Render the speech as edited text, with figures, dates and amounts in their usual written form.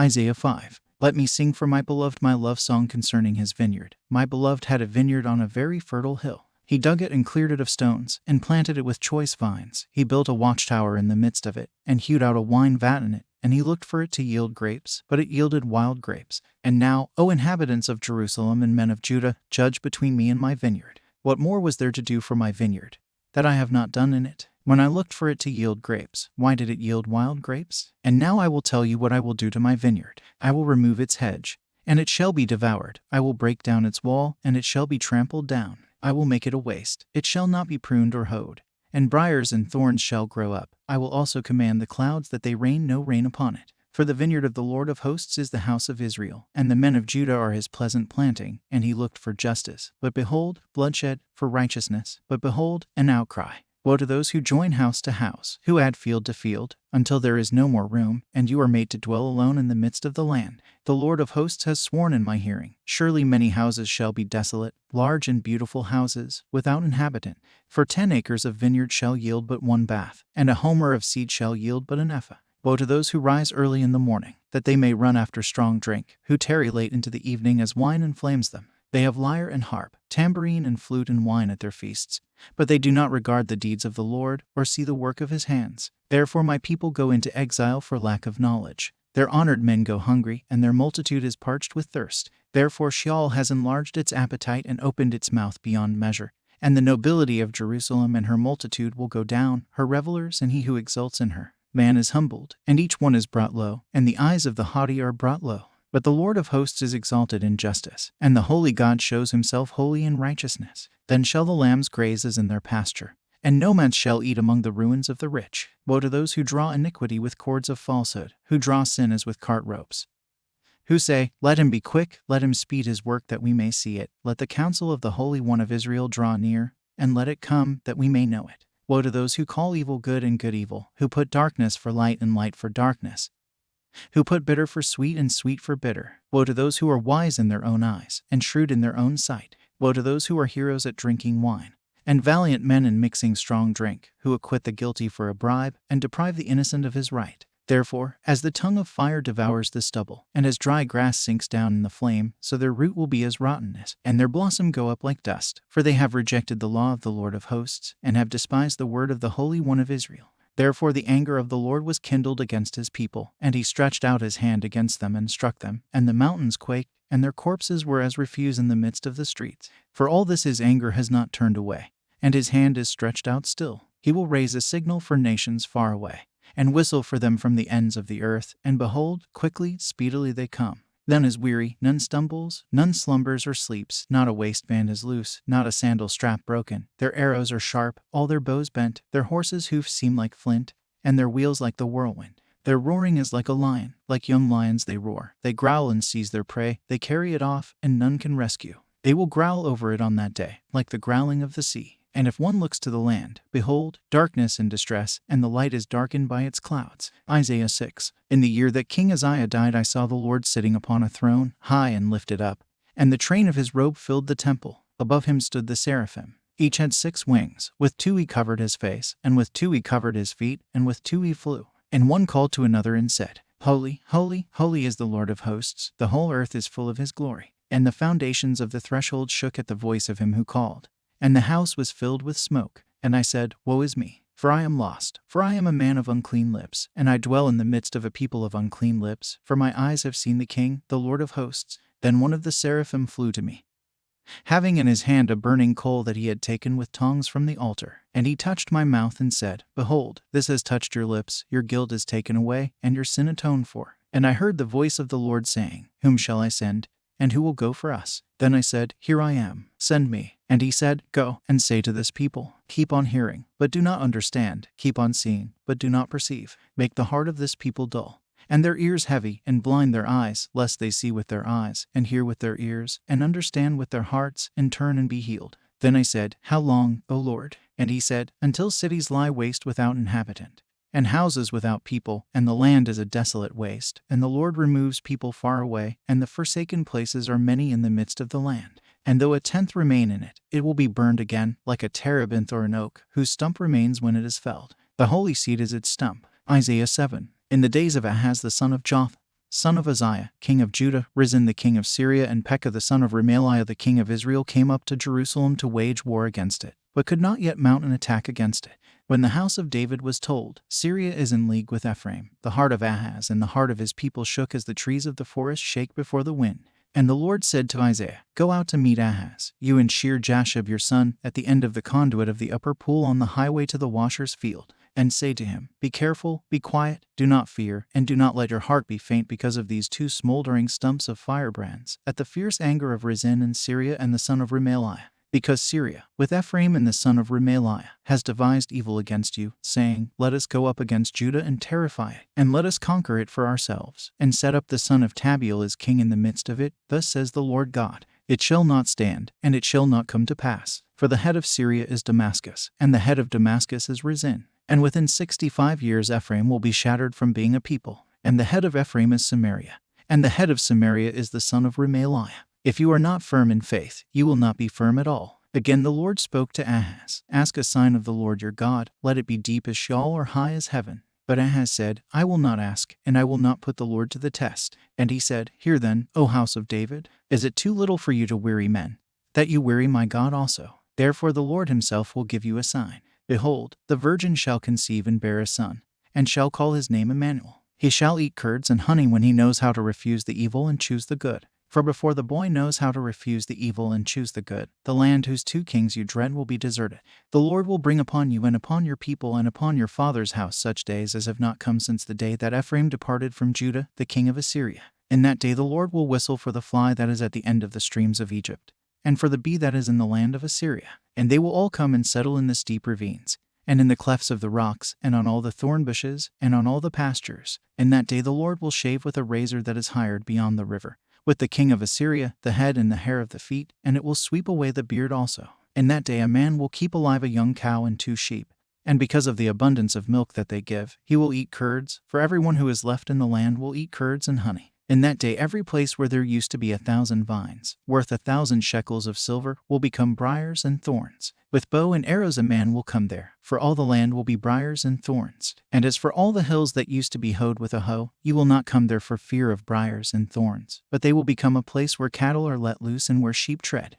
Isaiah 5. Let me sing for my beloved my love song concerning his vineyard. My beloved had a vineyard on a very fertile hill. He dug it and cleared it of stones, and planted it with choice vines. He built a watchtower in the midst of it, and hewed out a wine vat in it, and he looked for it to yield grapes, but it yielded wild grapes. And now, O inhabitants of Jerusalem and men of Judah, judge between me and my vineyard. What more was there to do for my vineyard, that I have not done in it? When I looked for it to yield grapes, why did it yield wild grapes? And now I will tell you what I will do to my vineyard. I will remove its hedge, and it shall be devoured. I will break down its wall, and it shall be trampled down. I will make it a waste. It shall not be pruned or hoed, and briars and thorns shall grow up. I will also command the clouds that they rain no rain upon it. For the vineyard of the Lord of hosts is the house of Israel, and the men of Judah are his pleasant planting, and he looked for justice. But behold, bloodshed, for righteousness. But behold, an outcry. Woe to those who join house to house, who add field to field, until there is no more room, and you are made to dwell alone in the midst of the land. The Lord of hosts has sworn in my hearing, surely many houses shall be desolate, large and beautiful houses, without inhabitant. For 10 acres of vineyard shall yield but 1 bath, and a homer of seed shall yield but an ephah. Woe to those who rise early in the morning, that they may run after strong drink, who tarry late into the evening as wine inflames them. They have lyre and harp, tambourine and flute and wine at their feasts, but they do not regard the deeds of the Lord, or see the work of his hands. Therefore my people go into exile for lack of knowledge. Their honored men go hungry, and their multitude is parched with thirst. Therefore Sheol has enlarged its appetite and opened its mouth beyond measure. And the nobility of Jerusalem and her multitude will go down, her revelers and he who exults in her. Man is humbled, and each one is brought low, and the eyes of the haughty are brought low. But the Lord of hosts is exalted in justice, and the holy God shows himself holy in righteousness. Then shall the lambs graze as in their pasture, and no man shall eat among the ruins of the rich. Woe to those who draw iniquity with cords of falsehood, who draw sin as with cart ropes, who say, Let him be quick, let him speed his work that we may see it. Let the counsel of the Holy One of Israel draw near, and let it come, that we may know it. Woe to those who call evil good and good evil, who put darkness for light and light for darkness, who put bitter for sweet and sweet for bitter. Woe to those who are wise in their own eyes, and shrewd in their own sight. Woe to those who are heroes at drinking wine, and valiant men in mixing strong drink, who acquit the guilty for a bribe, and deprive the innocent of his right. Therefore, as the tongue of fire devours the stubble, and as dry grass sinks down in the flame, so their root will be as rottenness, and their blossom go up like dust. For they have rejected the law of the Lord of hosts, and have despised the word of the Holy One of Israel. Therefore the anger of the Lord was kindled against his people, and he stretched out his hand against them and struck them, and the mountains quaked, and their corpses were as refuse in the midst of the streets. For all this his anger has not turned away, and his hand is stretched out still. He will raise a signal for nations far away, and whistle for them from the ends of the earth, and behold, quickly, speedily they come. None is weary, none stumbles, none slumbers or sleeps, not a waistband is loose, not a sandal strap broken. Their arrows are sharp, all their bows bent, their horses' hoofs seem like flint, and their wheels like the whirlwind. Their roaring is like a lion, like young lions they roar. They growl and seize their prey, they carry it off, and none can rescue. They will growl over it on that day, like the growling of the sea. And if one looks to the land, behold, darkness and distress, and the light is darkened by its clouds. Isaiah 6. In the year that King Uzziah died, I saw the Lord sitting upon a throne, high and lifted up, and the train of his robe filled the temple. Above him stood the seraphim. Each had 6 wings. With 2 he covered his face, and with 2 he covered his feet, and with 2 he flew. And one called to another and said, Holy, holy, holy is the Lord of hosts. The whole earth is full of his glory. And the foundations of the threshold shook at the voice of him who called, and the house was filled with smoke. And I said, Woe is me, for I am lost, for I am a man of unclean lips, and I dwell in the midst of a people of unclean lips, for my eyes have seen the King, the Lord of hosts. Then one of the seraphim flew to me, having in his hand a burning coal that he had taken with tongs from the altar. And he touched my mouth and said, Behold, this has touched your lips, your guilt is taken away, and your sin atoned for. And I heard the voice of the Lord saying, Whom shall I send? And who will go for us? Then I said, Here I am, send me. And he said, Go, and say to this people, Keep on hearing, but do not understand, keep on seeing, but do not perceive. Make the heart of this people dull, and their ears heavy, and blind their eyes, lest they see with their eyes, and hear with their ears, and understand with their hearts, and turn and be healed. Then I said, How long, O Lord? And he said, Until cities lie waste without inhabitant, and houses without people, and the land is a desolate waste, and the Lord removes people far away, and the forsaken places are many in the midst of the land. And though 1/10 remain in it, it will be burned again, like a terebinth or an oak, whose stump remains when it is felled. The holy seed is its stump. Isaiah 7. In the days of Ahaz the son of Jotham, son of Uzziah, king of Judah, Rezin the king of Syria, and Pekah the son of Remaliah the king of Israel came up to Jerusalem to wage war against it, but could not yet mount an attack against it. When the house of David was told, Syria is in league with Ephraim, the heart of Ahaz and the heart of his people shook as the trees of the forest shake before the wind. And the Lord said to Isaiah, Go out to meet Ahaz, you and Shear-Jashub your son, at the end of the conduit of the upper pool on the highway to the washer's field, and say to him, Be careful, be quiet, do not fear, and do not let your heart be faint because of these two smoldering stumps of firebrands, at the fierce anger of Rezin and Syria and the son of Remaliah. Because Syria, with Ephraim and the son of Remaliah, has devised evil against you, saying, Let us go up against Judah and terrify it, and let us conquer it for ourselves, and set up the son of Tabiel as king in the midst of it. Thus says the Lord God, It shall not stand, and it shall not come to pass. For the head of Syria is Damascus, and the head of Damascus is Rezin. And within 65 years Ephraim will be shattered from being a people, and the head of Ephraim is Samaria, and the head of Samaria is the son of Remaliah. If you are not firm in faith, you will not be firm at all. Again the Lord spoke to Ahaz, Ask a sign of the Lord your God, let it be deep as Sheol or high as heaven. But Ahaz said, I will not ask, and I will not put the Lord to the test. And he said, Hear then, O house of David, is it too little for you to weary men, that you weary my God also? Therefore the Lord himself will give you a sign. Behold, the virgin shall conceive and bear a son, and shall call his name Emmanuel. He shall eat curds and honey when he knows how to refuse the evil and choose the good. For before the boy knows how to refuse the evil and choose the good, the land whose two kings you dread will be deserted. The Lord will bring upon you and upon your people and upon your father's house such days as have not come since the day that Ephraim departed from Judah, the king of Assyria. In that day the Lord will whistle for the fly that is at the end of the streams of Egypt, and for the bee that is in the land of Assyria. And they will all come and settle in the steep ravines, and in the clefts of the rocks, and on all the thorn bushes, and on all the pastures. In that day the Lord will shave with a razor that is hired beyond the river, with the king of Assyria, the head and the hair of the feet, and it will sweep away the beard also. In that day a man will keep alive a young cow and 2 sheep, and because of the abundance of milk that they give, he will eat curds, for everyone who is left in the land will eat curds and honey. In that day every place where there used to be 1,000 vines, worth 1,000 shekels of silver, will become briars and thorns. With bow and arrows a man will come there, for all the land will be briars and thorns. And as for all the hills that used to be hoed with a hoe, you will not come there for fear of briars and thorns, but they will become a place where cattle are let loose and where sheep tread.